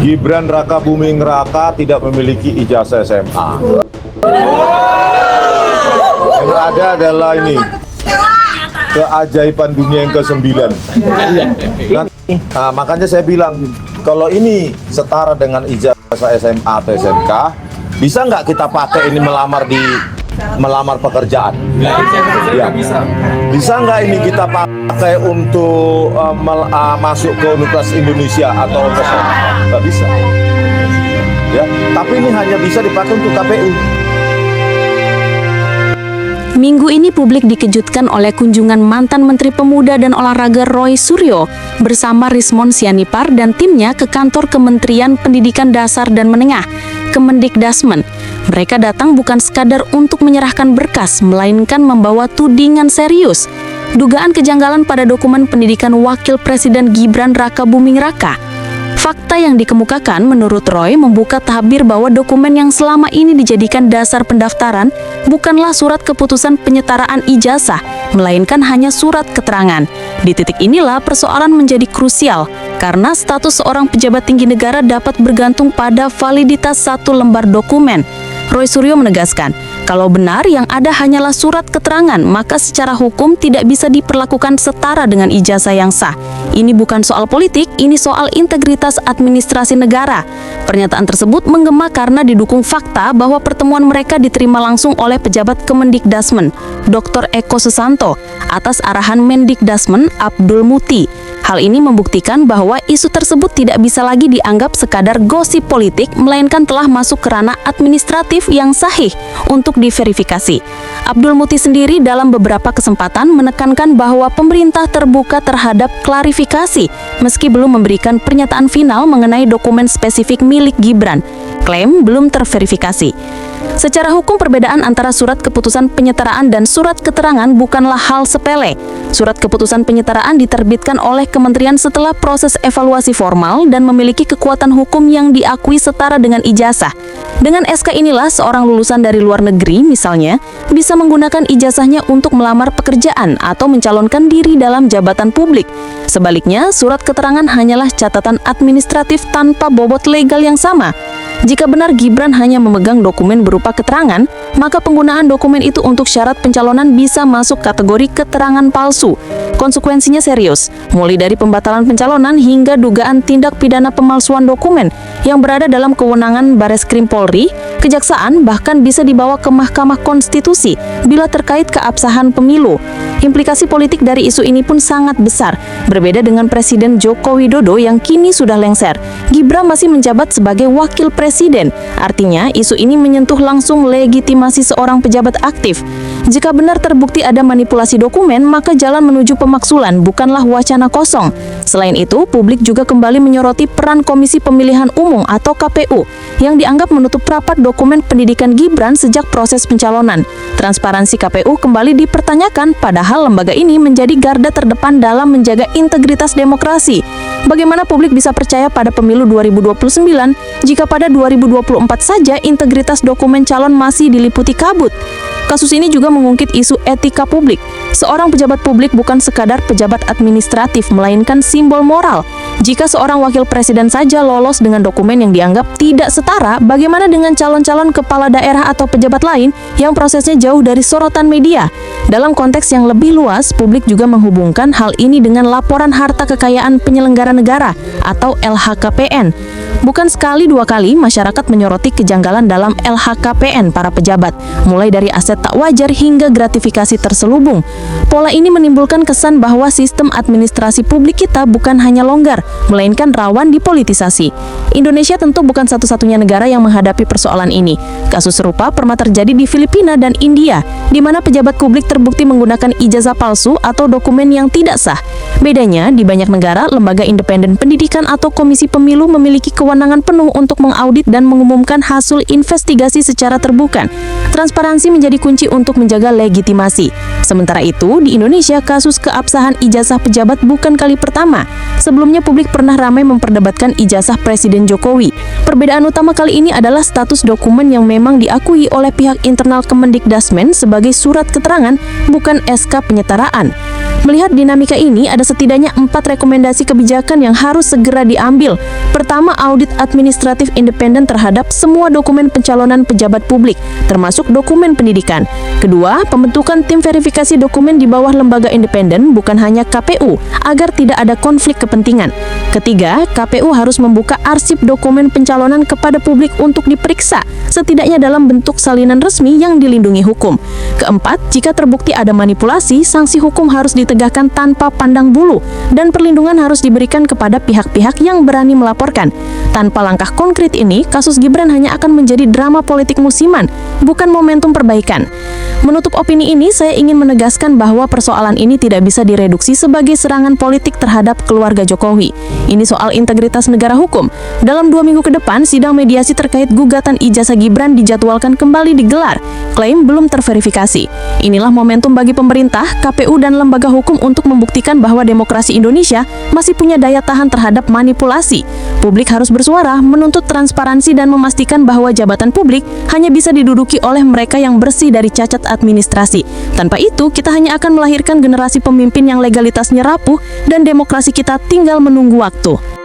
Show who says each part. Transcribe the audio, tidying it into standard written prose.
Speaker 1: Gibran Raka Buming Raka tidak memiliki ijazah SMA. Yang ada adalah ini keajaiban dunia yang ke-9. Nah, makanya saya bilang kalau ini setara dengan ijazah SMA atau SMK, bisa nggak kita pakai ini melamar pekerjaan? Ya. Bisa nggak ini kita pakai untuk masuk ke Universitas Indonesia atau nggak bisa? Ya, tapi ini hanya bisa dipakai untuk KPU.
Speaker 2: Minggu ini publik dikejutkan oleh kunjungan mantan Menteri Pemuda dan Olahraga Roy Suryo bersama Rismon Sianipar dan timnya ke kantor Kementerian Pendidikan Dasar dan Menengah, Kemendikdasmen. Mereka datang bukan sekadar untuk menyerahkan berkas, melainkan membawa tudingan serius. Dugaan kejanggalan pada dokumen pendidikan Wakil Presiden Gibran Raka Buming Raka. Fakta yang dikemukakan menurut Roy membuka tabir bahwa dokumen yang selama ini dijadikan dasar pendaftaran bukanlah surat keputusan penyetaraan ijazah, melainkan hanya surat keterangan. Di titik inilah persoalan menjadi krusial, karena status seorang pejabat tinggi negara dapat bergantung pada validitas satu lembar dokumen. Roy Suryo menegaskan, kalau benar yang ada hanyalah surat keterangan, maka secara hukum tidak bisa diperlakukan setara dengan ijazah yang sah. Ini bukan soal politik, ini soal integritas administrasi negara. Pernyataan tersebut menggema karena didukung fakta bahwa pertemuan mereka diterima langsung oleh pejabat Kemendikdasmen, Dr. Eko Susanto, atas arahan Mendikdasmen Abdul Muti. Hal ini membuktikan bahwa isu tersebut tidak bisa lagi dianggap sekadar gosip politik, melainkan telah masuk ke ranah administratif yang sahih untuk diverifikasi. Abdul Muti sendiri dalam beberapa kesempatan menekankan bahwa pemerintah terbuka terhadap klarifikasi, meski belum memberikan pernyataan final mengenai dokumen spesifik milik Gibran. Klaim belum terverifikasi. Secara hukum, perbedaan antara surat keputusan penyetaraan dan surat keterangan bukanlah hal sepele. Surat keputusan penyetaraan diterbitkan oleh kementerian setelah proses evaluasi formal dan memiliki kekuatan hukum yang diakui setara dengan ijazah. Dengan SK inilah seorang lulusan dari luar negeri, misalnya, bisa menggunakan ijazahnya untuk melamar pekerjaan atau mencalonkan diri dalam jabatan publik. Sebaliknya, surat keterangan hanyalah catatan administratif tanpa bobot legal yang sama. Jika benar Gibran hanya memegang dokumen berupa keterangan, maka penggunaan dokumen itu untuk syarat pencalonan bisa masuk kategori keterangan palsu. Konsekuensinya serius, mulai dari pembatalan pencalonan hingga dugaan tindak pidana pemalsuan dokumen yang berada dalam kewenangan Bareskrim Polri, Kejaksaan, bahkan bisa dibawa ke Mahkamah Konstitusi bila terkait keabsahan pemilu. Implikasi politik dari isu ini pun sangat besar. Berbeda dengan Presiden Joko Widodo yang kini sudah lengser, Gibran masih menjabat sebagai wakil presiden. Artinya, isu ini menyentuh langsung legitimasi seorang pejabat aktif. Jika benar terbukti ada manipulasi dokumen, maka jalan menuju pemaksulan bukanlah wacana kosong. Selain itu, publik juga kembali menyoroti peran Komisi Pemilihan Umum atau KPU yang dianggap menutup rapat dokumen pendidikan Gibran sejak proses pencalonan. Transparansi KPU kembali dipertanyakan, padahal lembaga ini menjadi garda terdepan dalam menjaga integritas demokrasi. Bagaimana publik bisa percaya pada pemilu 2029 jika pada 2024 saja integritas dokumen calon masih diliputi kabut? Kasus ini juga mengungkit isu etika publik. Seorang pejabat publik bukan sekadar pejabat administratif, melainkan simbol moral. Jika seorang wakil presiden saja lolos dengan dokumen yang dianggap tidak setara, bagaimana dengan calon-calon kepala daerah atau pejabat lain yang prosesnya jauh dari sorotan media? Dalam konteks yang lebih luas, publik juga menghubungkan hal ini dengan laporan harta kekayaan penyelenggara negara atau LHKPN. Bukan sekali dua kali masyarakat menyoroti kejanggalan dalam LHKPN para pejabat, mulai dari aset tak wajar hingga gratifikasi terselubung. Pola ini menimbulkan kesan bahwa sistem administrasi publik kita bukan hanya longgar, melainkan rawan dipolitisasi. Indonesia tentu bukan satu-satunya negara yang menghadapi persoalan ini. Kasus serupa pernah terjadi di Filipina dan India, di mana pejabat publik terbukti menggunakan ijazah palsu atau dokumen yang tidak sah. Bedanya, di banyak negara, lembaga independen pendidikan atau komisi pemilu memiliki kewenangan penuh untuk mengaudit dan mengumumkan hasil investigasi secara terbuka. Transparansi menjadi kunci untuk menjaga legitimasi. Sementara itu, di Indonesia, kasus keabsahan ijazah pejabat bukan kali pertama. Sebelumnya, publik pernah ramai memperdebatkan ijazah Presiden Jokowi. Perbedaan utama kali ini adalah status dokumen yang memang diakui oleh pihak internal Kemendikdasmen sebagai surat keterangan, bukan SK penyetaraan.
Speaker 3: Melihat dinamika ini, ada setidaknya 4 rekomendasi kebijakan yang harus segera diambil. Pertama, audit administratif independen terhadap semua dokumen pencalonan pejabat publik, termasuk dokumen pendidikan. Kedua, pembentukan tim verifikasi dokumen di bawah lembaga independen, bukan hanya KPU, agar tidak ada konflik kepentingan. Ketiga, KPU harus membuka arsip dokumen pencalonan kepada publik untuk diperiksa, setidaknya dalam bentuk salinan resmi yang dilindungi hukum. Keempat, jika terbukti ada manipulasi, sanksi hukum harus ditegakkan tanpa pandang bulu, dan perlindungan harus diberikan kepada pihak-pihak yang berani melaporkan. Tanpa langkah konkret ini, kasus Gibran hanya akan menjadi drama politik musiman, bukan momentum perbaikan. Menutup opini ini, saya ingin menegaskan bahwa persoalan ini tidak bisa direduksi sebagai serangan politik terhadap keluarga Jokowi. Ini soal integritas negara hukum. Dalam 2 minggu ke depan, sidang mediasi terkait gugatan ijazah Gibran dijadwalkan kembali digelar. Klaim belum terverifikasi. Inilah momentum bagi pemerintah, KPU, dan lembaga hukum untuk membuktikan bahwa demokrasi Indonesia masih punya daya tahan terhadap manipulasi. Publik harus bersuara, menuntut transparansi, dan memastikan bahwa jabatan publik hanya bisa diduduki oleh mereka yang bersih dari cacat administrasi. Tanpa itu, kita hanya akan melahirkan generasi pemimpin yang legalitasnya rapuh dan demokrasi kita tinggal menunggu waktu.